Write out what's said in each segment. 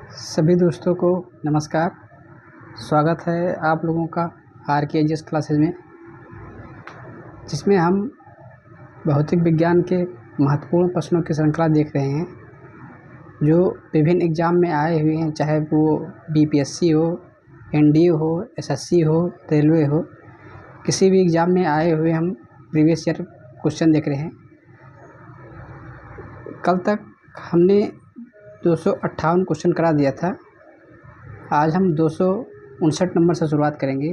सभी दोस्तों को नमस्कार। स्वागत है आप लोगों का RKGS क्लासेस में, जिसमें हम भौतिक विज्ञान के महत्वपूर्ण प्रश्नों की श्रृंखला देख रहे हैं जो विभिन्न एग्ज़ाम में आए हुए हैं, चाहे वो BPSC हो, NDA हो, SSC हो, रेलवे हो। किसी भी एग्ज़ाम में आए हुए हम प्रीवियस ईयर क्वेश्चन देख रहे हैं। कल तक हमने 258 क्वेश्चन करा दिया था। आज हम 259 नंबर से शुरुआत करेंगे।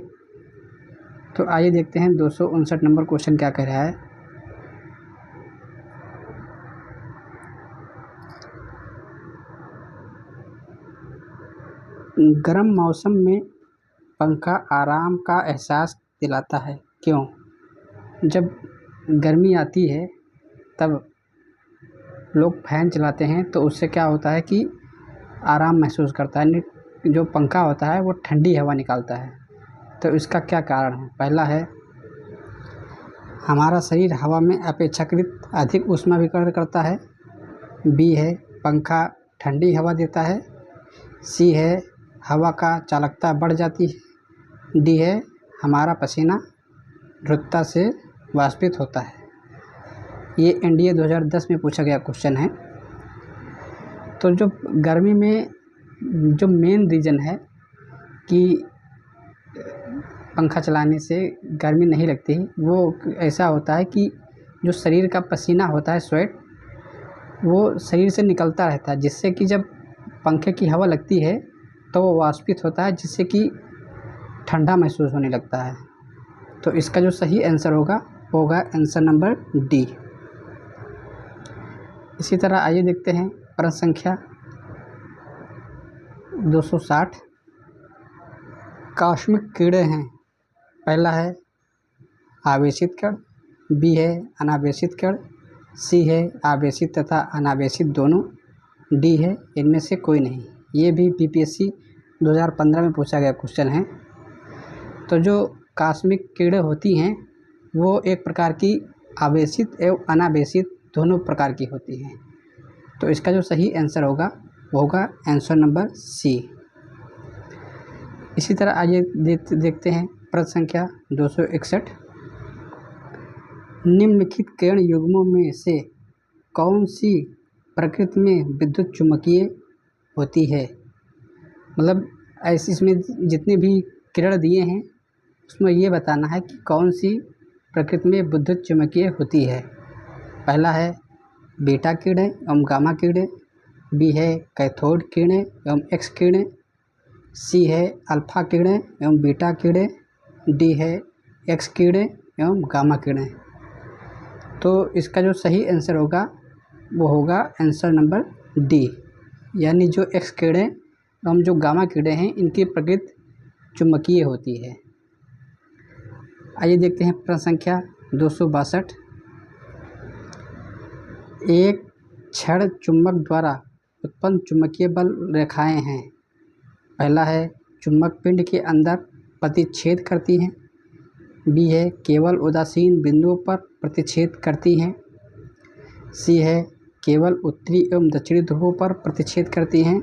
तो आइए देखते हैं 259 नंबर क्वेश्चन क्या कह रहा है। गर्म मौसम में पंखा आराम का एहसास दिलाता है, क्यों? जब गर्मी आती है तब लोग फ़ैन चलाते हैं तो उससे क्या होता है कि आराम महसूस करता है। जो पंखा होता है वो ठंडी हवा निकालता है। तो इसका क्या कारण है? पहला है, हमारा शरीर हवा में अपेक्षाकृत अधिक ऊष्मा विकिरण करता है। B है, पंखा ठंडी हवा देता है। C है, हवा का चालकता बढ़ जाती है। D है, हमारा पसीना द्रुतता से वाष्पित होता है। ये NDA 2010 में पूछा गया क्वेश्चन है। तो जो गर्मी में जो मेन रीज़न है कि पंखा चलाने से गर्मी नहीं लगती, वो ऐसा होता है कि जो शरीर का पसीना होता है, स्वेट, वो शरीर से निकलता रहता है, जिससे कि जब पंखे की हवा लगती है तो वो वाष्पित होता है, जिससे कि ठंडा महसूस होने लगता है। तो इसका जो सही आंसर होगा वो होगा आंसर नंबर D। इसी तरह आइए देखते हैं प्रश्न संख्या 260। कॉस्मिक कीड़े हैं। पहला है आवेशित कण, B है अनावेशित कण, C है आवेशित तथा अनावेशित दोनों, D है इनमें से कोई नहीं। ये भी BPSC 2015 में पूछा गया क्वेश्चन है। तो जो कॉस्मिक कीड़े होती हैं वो एक प्रकार की आवेशित एवं अनावेशित दोनों प्रकार की होती हैं। तो इसका जो सही आंसर होगा वो होगा आंसर नंबर C। इसी तरह आइए देखते हैं प्रश्न संख्या 261। निम्नलिखित किरण युग्मों में से कौन सी प्रकृति में विद्युत चुम्बकीय होती है? मतलब ऐसी इसमें जितने भी किरण दिए हैं उसमें ये बताना है कि कौन सी प्रकृति में विद्युत चुम्बकीय होती है। पहला है बीटा किरणें एवं गामा किरणें, B है कैथोड किरणें एवं एक्स किरणें, C है अल्फा किरणें एवं बीटा किरणें, D है एक्स किरणें एवं गामा किरणें। तो इसका जो सही आंसर होगा वो होगा आंसर नंबर D, यानी जो एक्स किरणें एवं जो गामा किरणें हैं इनकी प्रकृति चुम्बकीय होती है। आइए देखते हैं प्रश्न संख्या 262। एक क्षण चुंबक द्वारा उत्पन्न चुंबकीय बल रेखाएं हैं। पहला है चुंबक पिंड के अंदर प्रतिच्छेद करती हैं, B है केवल उदासीन बिंदुओं पर प्रतिच्छेद करती हैं, C है केवल उत्तरी एवं दक्षिणी ध्रुवों पर प्रतिच्छेद करती हैं,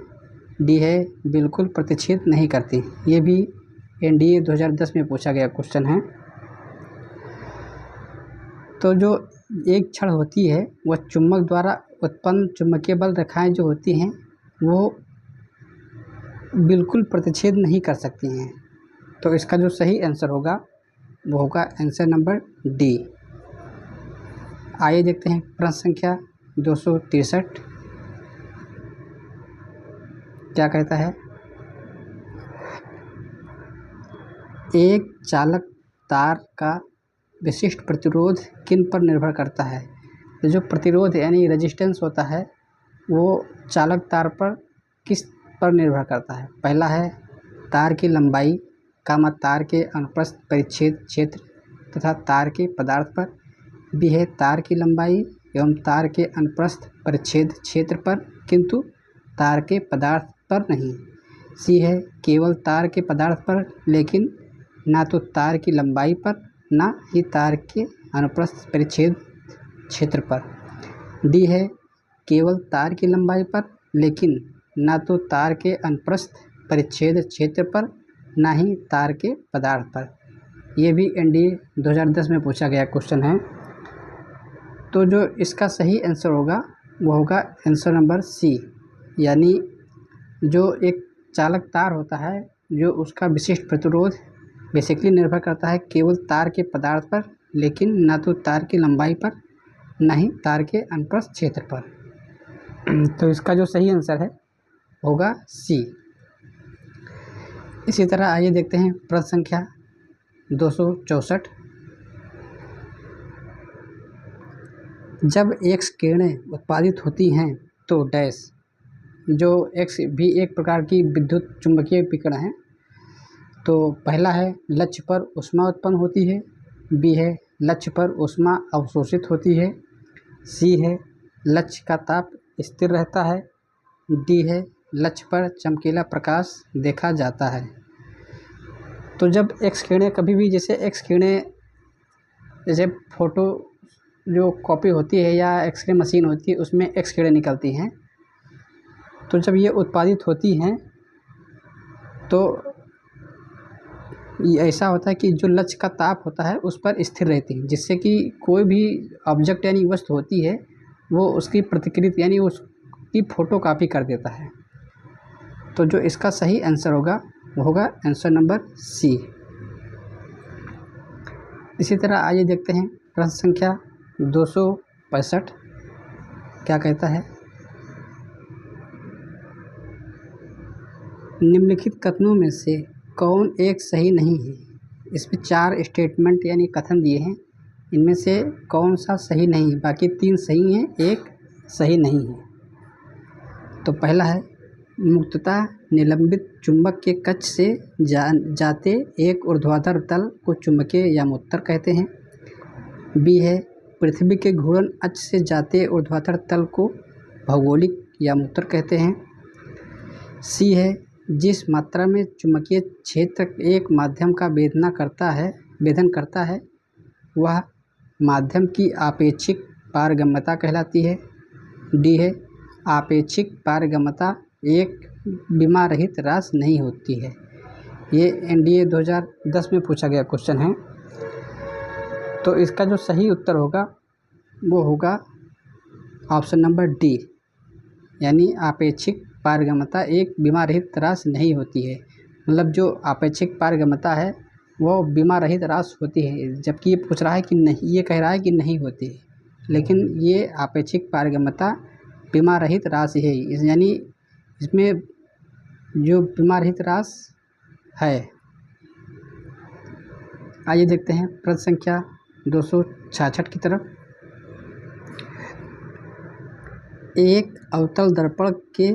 D है बिल्कुल प्रतिच्छेद नहीं करती। ये भी NDA 2010 में पूछा गया क्वेश्चन है। तो जो एक क्षण होती है वह चुंबक द्वारा उत्पन्न चुंबकीय बल रेखाएं जो होती हैं वो बिल्कुल प्रतिच्छेद नहीं कर सकती हैं। तो इसका जो सही आंसर होगा वो होगा आंसर नंबर D। आइए देखते हैं प्रश्न संख्या 263 क्या कहता है। एक चालक तार का विशिष्ट प्रतिरोध किन पर निर्भर करता है? तो जो प्रतिरोध यानी रेजिस्टेंस होता है वो चालक तार पर किस पर निर्भर करता है? पहला है तार की लंबाई, तार के अनुप्रस्थ परिच्छेद क्षेत्र तथा तार के पदार्थ पर, B है तार की लंबाई एवं तार के अनुप्रस्थ परिच्छेद क्षेत्र पर किंतु तार के पदार्थ पर नहीं, C है केवल तार के पदार्थ पर लेकिन ना तो तार की लंबाई पर ना ही तार के अनुप्रस्थ परिच्छेद क्षेत्र पर, D है केवल तार की लंबाई पर लेकिन ना तो तार के अनुप्रस्थ परिच्छेद क्षेत्र पर, ना ही तार के पदार्थ पर। ये भी एनडीए 2010 में पूछा गया क्वेश्चन है। तो जो इसका सही आंसर होगा वो होगा आंसर नंबर सी, यानी जो एक चालक तार होता है, जो उसका विशिष्ट प्रतिरोध बेसिकली निर्भर करता है केवल तार के पदार्थ पर, लेकिन ना तो तार की लंबाई पर, ना ही तार के अनुप्रस्थ क्षेत्र पर। तो इसका जो सही आंसर है होगा सी। इसी तरह आइए देखते हैं प्रश्न संख्या 264। जब एक्स किरणें उत्पादित होती हैं तो डैश, जो एक्स भी एक प्रकार की विद्युत चुंबकीय विकिरण है। तो पहला है लक्ष्य पर ऊष्मा उत्पन्न होती है, बी है लक्ष्य पर ऊष्मा अवशोषित होती है, सी है लक्ष्य का ताप स्थिर रहता है, डी है लक्ष्य पर चमकीला प्रकाश देखा जाता है। तो जब एक्स किरणें कभी भी, जैसे एक्स किरणें, जैसे फ़ोटो जो कॉपी होती है या एक्सरे मशीन होती है उसमें एक्स किरणें निकलती हैं, तो जब ये उत्पादित होती हैं तो ये ऐसा होता है कि जो लक्ष्य का ताप होता है उस पर स्थिर रहती है, जिससे कि कोई भी ऑब्जेक्ट यानी वस्तु होती है वो उसकी प्रतिकृति यानी उसकी फ़ोटो कॉपी कर देता है। तो जो इसका सही आंसर होगा वो होगा आंसर नंबर सी। इसी तरह आइए देखते हैं प्रश्न संख्या 265 क्या कहता है। निम्नलिखित कथनों में से कौन एक सही नहीं है। इसमें 4 स्टेटमेंट यानी कथन दिए हैं, इनमें से कौन सा सही नहीं है, बाकी 3 सही हैं, एक सही नहीं है। तो पहला है मुक्तता निलंबित चुंबक के कक्ष से जाते एक ऊर्ध्वाधर तल को चुंबकीय यामोत्तर कहते हैं। बी है पृथ्वी के घूर्णन अक्ष से जाते ऊर्ध्वाधर तल को भौगोलिक यामोत्तर कहते हैं। सी है जिस मात्रा में चुंबकीय क्षेत्र एक माध्यम का वेधन करता है वह माध्यम की आपेक्षिक पारगम्यता कहलाती है। डी है आपेक्षिक पारगम्यता एक विमा रहित राशि नहीं होती है। ये एनडीए 2010 में पूछा गया क्वेश्चन है। तो इसका जो सही उत्तर होगा वो होगा ऑप्शन नंबर डी, यानी आपेक्षिक पारगम्यता एक विमा रहित राशि नहीं होती है। मतलब जो आपेक्षिक पारगम्यता है वो विमा रहित राशि होती है, जबकि ये पूछ रहा है कि नहीं, ये कह रहा है कि नहीं होती है, लेकिन ये आपेक्षिक पारगम्यता विमा रहित राशि है, यानी इसमें जो विमा रहित राशि है। आइए देखते हैं प्रश्न संख्या 266 की तरफ। एक अवतल दर्पण के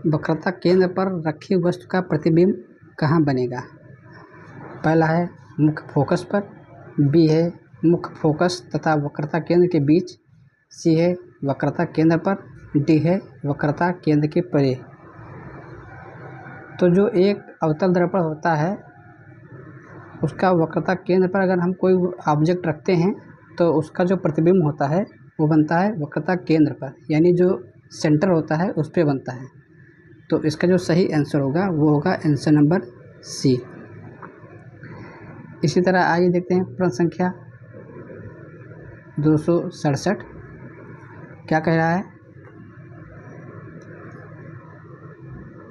वक्रता केंद्र पर रखी वस्तु का प्रतिबिंब कहाँ बनेगा। पहला है मुख्य फोकस पर, बी है मुख्य फोकस तथा वक्रता केंद्र के बीच, सी है वक्रता केंद्र पर, डी है वक्रता केंद्र के परे। तो जो एक अवतल दर्पण होता है उसका वक्रता केंद्र पर अगर हम कोई ऑब्जेक्ट रखते हैं तो उसका जो प्रतिबिंब होता है वो बनता है वक्रता केंद्र पर, यानी जो सेंटर होता है उस पर बनता है। तो इसका जो सही आंसर होगा वो होगा आंसर नंबर सी। इसी तरह आइए देखते हैं प्रश्न संख्या 267 क्या कह रहा है।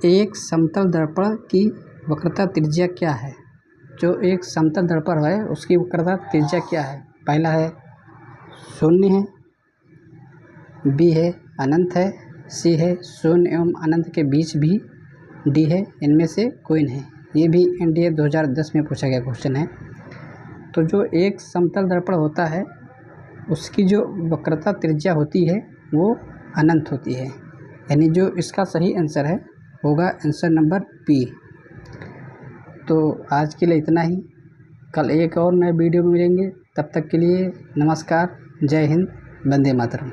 एक समतल दर्पण की वक्रता त्रिज्या क्या है। जो एक समतल दर्पण है उसकी वक्रता त्रिज्या क्या है। पहला है 0 है, बी है अनंत है, सी है 0 एवं अनंत के बीच भी, डी है इनमें से कोई नहीं। ये भी एनडीए 2010 में पूछा गया क्वेश्चन है। तो जो एक समतल दर्पण होता है उसकी जो वक्रता त्रिज्या होती है वो अनंत होती है, यानी जो इसका सही आंसर है होगा आंसर नंबर बी। तो आज के लिए इतना ही, कल एक और नए वीडियो में मिलेंगे। तब तक के लिए नमस्कार, जय हिंद, वंदे मातरम।